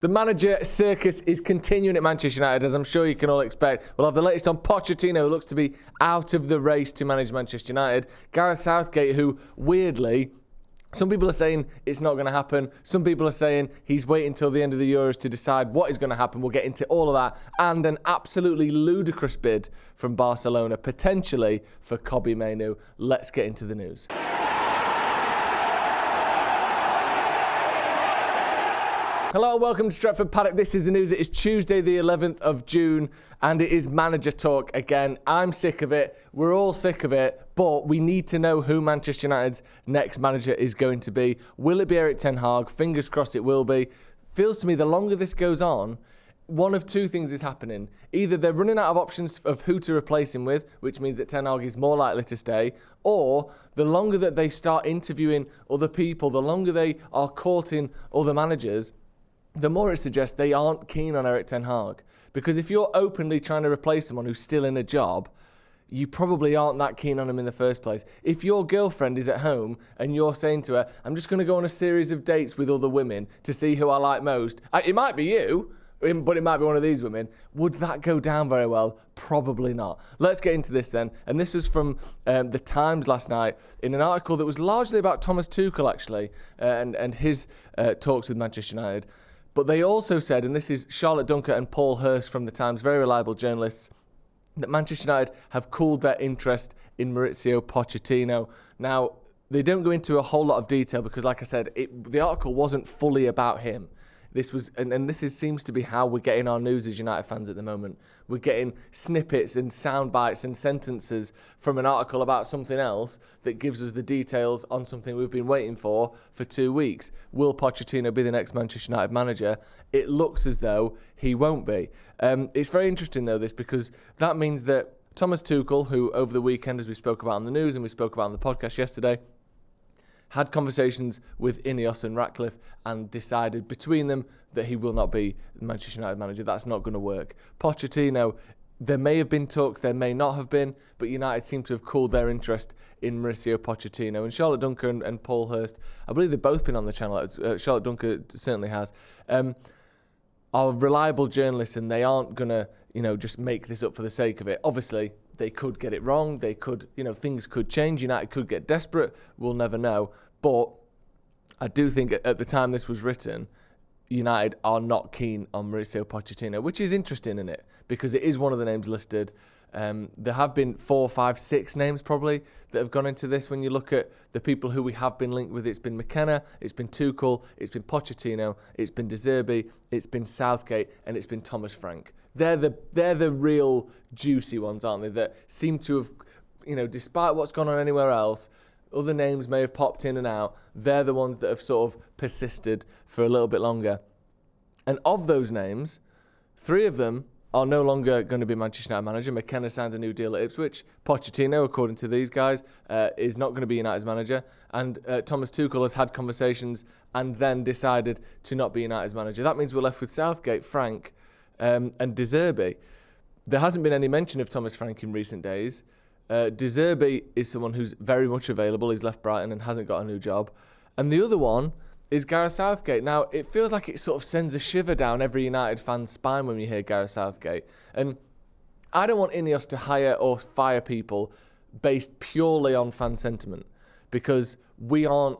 The manager circus is continuing at Manchester United, as I'm sure you can all expect. We'll have the latest on Pochettino, who looks to be out of the race to manage Manchester United. Gareth Southgate, who, weirdly, some people are saying it's not going to happen. Some people are saying he's waiting till the end of the Euros to decide what is going to happen. We'll get into all of that. And an absolutely ludicrous bid from Barcelona, potentially for Mainoo. Let's get into the news. Hello and welcome to Stretford, Paddock. This is the news. It is Tuesday the 11th of June and it is manager talk again. I'm sick of it. We're all sick of it, but we need to know who Manchester United's next manager is going to be. Will it be Erik Ten Hag? Fingers crossed it will be. Feels to me the longer this goes on, one of two things is happening. Either they're running out of options of who to replace him with, which means that Ten Hag is more likely to stay, or the longer that they start interviewing other people, the longer they are courting other managers, the more it suggests they aren't keen on Erik Ten Hag. Because if you're openly trying to replace someone who's still in a job, you probably aren't that keen on him in the first place. If your girlfriend is at home and you're saying to her, I'm just going to go on a series of dates with other women to see who I like most, it might be you, but it might be one of these women. Would that go down very well? Probably not. Let's get into this then. And this was from The Times last night in an article that was largely about Thomas Tuchel, actually, and his talks with Manchester United. But they also said, and this is Charlotte Dunker and Paul Hurst from The Times, very reliable journalists, that Manchester United have cooled their interest in Mauricio Pochettino. Now, they don't go into a whole lot of detail because, like I said, the article wasn't fully about him. This was, and this seems to be how we're getting our news as United fans at the moment. We're getting snippets and sound bites and sentences from an article about something else that gives us the details on something we've been waiting for 2 weeks. Will Pochettino be the next Manchester United manager? It looks as though he won't be. It's very interesting, though, this, because that means that Thomas Tuchel, who over the weekend, as we spoke about on the news and we spoke about on the podcast yesterday, had conversations with INEOS and Ratcliffe and decided between them that he will not be the Manchester United manager. That's not going to work. Pochettino, there may have been talks, there may not have been, but United seem to have cooled their interest in Mauricio Pochettino. And Charlotte Dunker and Paul Hurst, I believe they've both been on the channel. Charlotte Dunker certainly has. Are reliable journalists, and they aren't going to, just make this up for the sake of it. Obviously, they could get it wrong. They could, things could change. United could get desperate. We'll never know. But I do think at the time this was written, United are not keen on Mauricio Pochettino, which is interesting, isn't it? Because it is one of the names listed. There have been 4, 5, 6 names probably that have gone into this. When you look at the people who we have been linked with, it's been McKenna, it's been Tuchel, it's been Pochettino, it's been De Zerbi, it's been Southgate, and it's been Thomas Frank. They're the real juicy ones, aren't they? That seem to have, despite what's gone on anywhere else, other names may have popped in and out. They're the ones that have sort of persisted for a little bit longer. And of those names, 3 of them are no longer going to be Manchester United manager. McKenna signed a new deal at Ipswich. Pochettino, according to these guys, is not going to be United's manager. And Thomas Tuchel has had conversations and then decided to not be United's manager. That means we're left with Southgate, Frank, and De Zerbi. There hasn't been any mention of Thomas Frank in recent days. De Zerbi is someone who's very much available. He's left Brighton and hasn't got a new job. And the other one is Gareth Southgate. Now, it feels like it sort of sends a shiver down every United fan's spine when you hear Gareth Southgate. And I don't want INEOS to hire or fire people based purely on fan sentiment, because we aren't,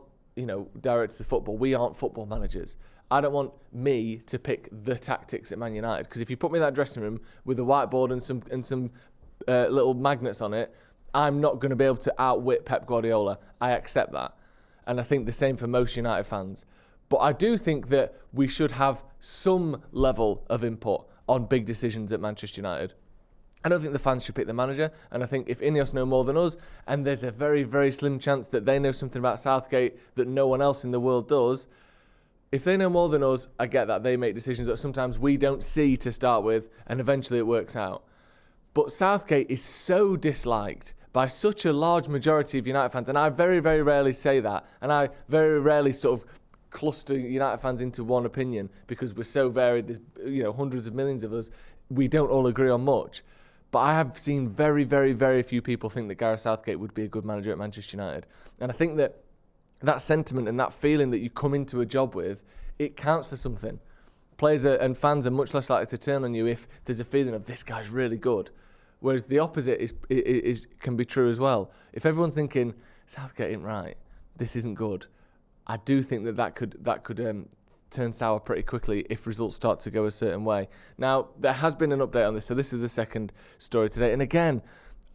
directors of football. We aren't football managers. I don't want me to pick the tactics at Man United, because if you put me in that dressing room with a whiteboard and some little magnets on it, I'm not going to be able to outwit Pep Guardiola. I accept that. And I think the same for most United fans. But I do think that we should have some level of input on big decisions at Manchester United. I don't think the fans should pick the manager. And I think if INEOS know more than us, and there's a very, very slim chance that they know something about Southgate that no one else in the world does, if they know more than us, I get that. They make decisions that sometimes we don't see to start with, and eventually it works out. But Southgate is so disliked by such a large majority of United fans, and I very, very rarely say that, and I very rarely sort of cluster United fans into one opinion because we're so varied. There's hundreds of millions of us. We don't all agree on much. But I have seen very, very, very few people think that Gareth Southgate would be a good manager at Manchester United. And I think that sentiment and that feeling that you come into a job with, it counts for something. Players and fans are much less likely to turn on you if there's a feeling of this guy's really good. Whereas the opposite is can be true as well. If everyone's thinking Southgate ain't right, this isn't good, I do think that could turn sour pretty quickly if results start to go a certain way. Now, there has been an update on this, so this is the second story today. And again,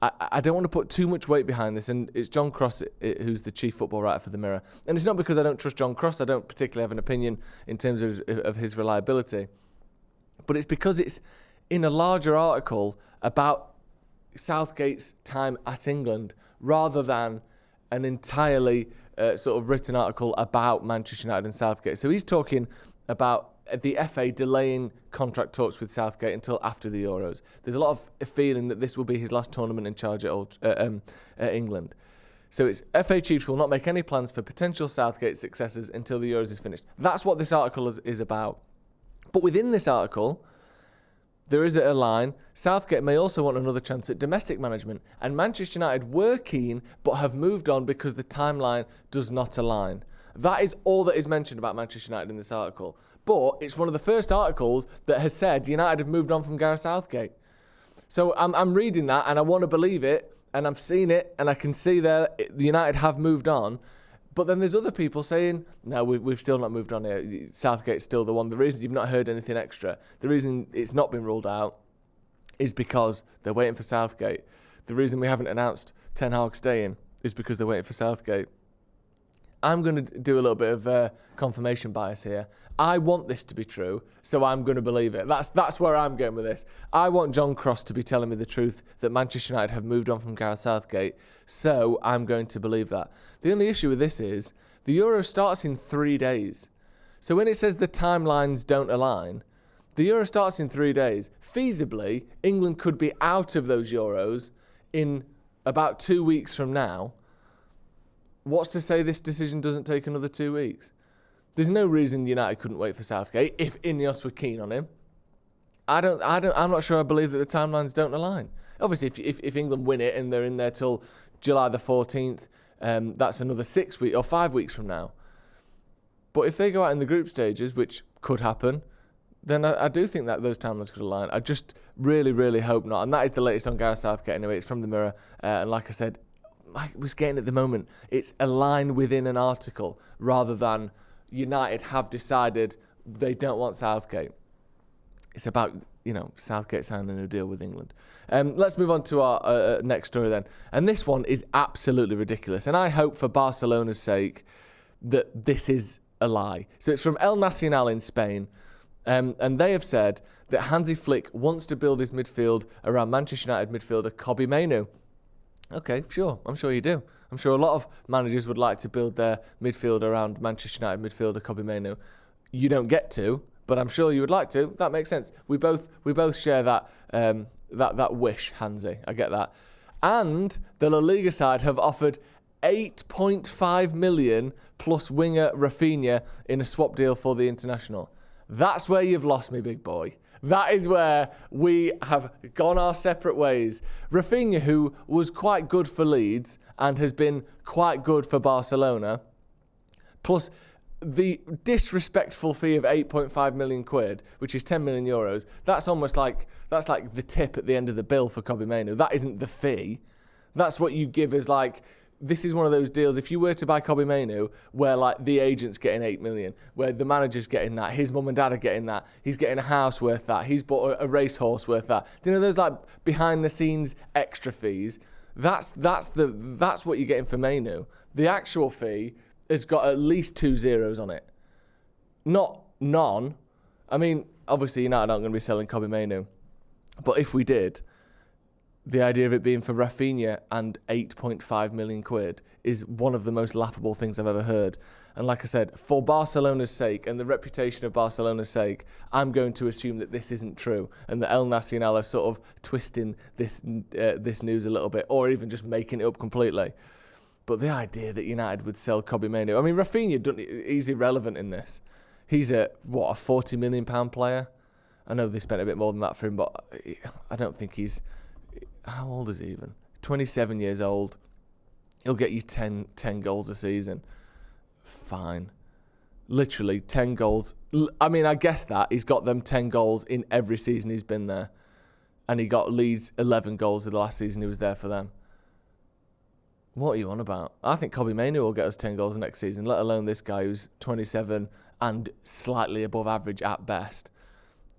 I don't want to put too much weight behind this, and it's John Cross who's the chief football writer for the Mirror. And it's not because I don't trust John Cross. I don't particularly have an opinion in terms of his reliability. But it's because it's in a larger article about Southgate's time at England rather than an entirely sort of written article about Manchester United and Southgate. So he's talking about the FA delaying contract talks with Southgate until after the Euros. There's a lot of feeling that this will be his last tournament in charge at England. So it's FA chiefs will not make any plans for potential Southgate successors until the Euros is finished. That's what this article is about. But within this article, there is a line, Southgate may also want another chance at domestic management, and Manchester United were keen but have moved on because the timeline does not align. That is all that is mentioned about Manchester United in this article. But it's one of the first articles that has said United have moved on from Gareth Southgate. So I'm reading that and I want to believe it, and I've seen it and I can see that United have moved on. But then there's other people saying, no, we've still not moved on here. Southgate's still the one. The reason you've not heard anything extra, the reason it's not been ruled out is because they're waiting for Southgate. The reason we haven't announced Ten Hag staying is because they're waiting for Southgate. I'm going to do a little bit of confirmation bias here. I want this to be true, so I'm going to believe it. That's where I'm going with this. I want John Cross to be telling me the truth that Manchester United have moved on from Gareth Southgate, so I'm going to believe that. The only issue with this is the Euro starts in 3 days. So when it says the timelines don't align, the Euro starts in 3 days. Feasibly, England could be out of those Euros in about 2 weeks from now. What's to say this decision doesn't take another 2 weeks? There's no reason United couldn't wait for Southgate if INEOS were keen on him. I'm not sure I believe that the timelines don't align. Obviously, if England win it and they're in there till July the 14th, that's another 6 weeks or 5 weeks from now. But if they go out in the group stages, which could happen, then I do think that those timelines could align. I just really, really hope not. And that is the latest on Gareth Southgate anyway. It's from the Mirror. And like I said, like we're getting at the moment, it's a line within an article rather than United have decided they don't want Southgate. It's about, Southgate signing a new deal with England. Let's move on to our next story then. And this one is absolutely ridiculous. And I hope for Barcelona's sake that this is a lie. So it's from El Nacional in Spain. And they have said that Hansi Flick wants to build his midfield around Manchester United midfielder Kobbie Mainoo. Okay, sure. I'm sure you do. I'm sure a lot of managers would like to build their midfield around Manchester United midfielder Kobbie Mainoo. You don't get to, but I'm sure you would like to. That makes sense. We both share that that wish, Hansi. I get that. And the La Liga side have offered 8.5 million plus winger Rafinha in a swap deal for the international. That's where you've lost me, big boy. That is where we have gone our separate ways. Rafinha, who was quite good for Leeds and has been quite good for Barcelona, plus the disrespectful fee of 8.5 million quid, which is 10 million euros, that's like the tip at the end of the bill for Kobbie Mainoo. That isn't the fee. That's what you give as this is one of those deals, if you were to buy Kobbie Mainoo, where the agent's getting 8 million, where the manager's getting that, his mum and dad are getting that, he's getting a house worth that, he's bought a racehorse worth that. Do you know those behind the scenes extra fees? That's what you're getting for Mainoo. The actual fee has got at least 2 zeros on it. Not none. I mean, obviously United aren't going to be selling Kobbie Mainoo. But if we did, the idea of it being for Rafinha and 8.5 million quid is one of the most laughable things I've ever heard. And like I said, for Barcelona's sake and the reputation of Barcelona's sake, I'm going to assume that this isn't true and that El Nacional are sort of twisting this news a little bit or even just making it up completely. But the idea that United would sell Kobbie Mainoo, I mean, Rafinha, he's irrelevant in this. He's a £40 million player? I know they spent a bit more than that for him, but I don't think he's... How old is he even? 27 years old. He'll get you 10 goals a season. Fine. Literally 10 goals. I mean, I guess that he's got them 10 goals in every season he's been there. And he got Leeds 11 goals in the last season he was there for them. What are you on about? I think Mainoo will get us 10 goals next season, let alone this guy who's 27 and slightly above average at best.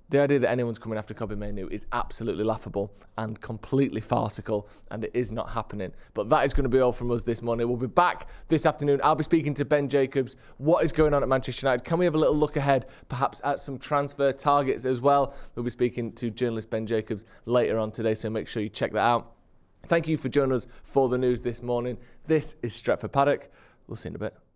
The idea that anyone's coming after Mainoo is absolutely laughable and completely farcical, and it is not happening. But that is going to be all from us this morning. We'll be back this afternoon. I'll be speaking to Ben Jacobs. What is going on at Manchester United? Can we have a little look ahead, perhaps at some transfer targets as well? We'll be speaking to journalist Ben Jacobs later on today, so make sure you check that out. Thank you for joining us for the news this morning. This is Stretford Paddock. We'll see you in a bit.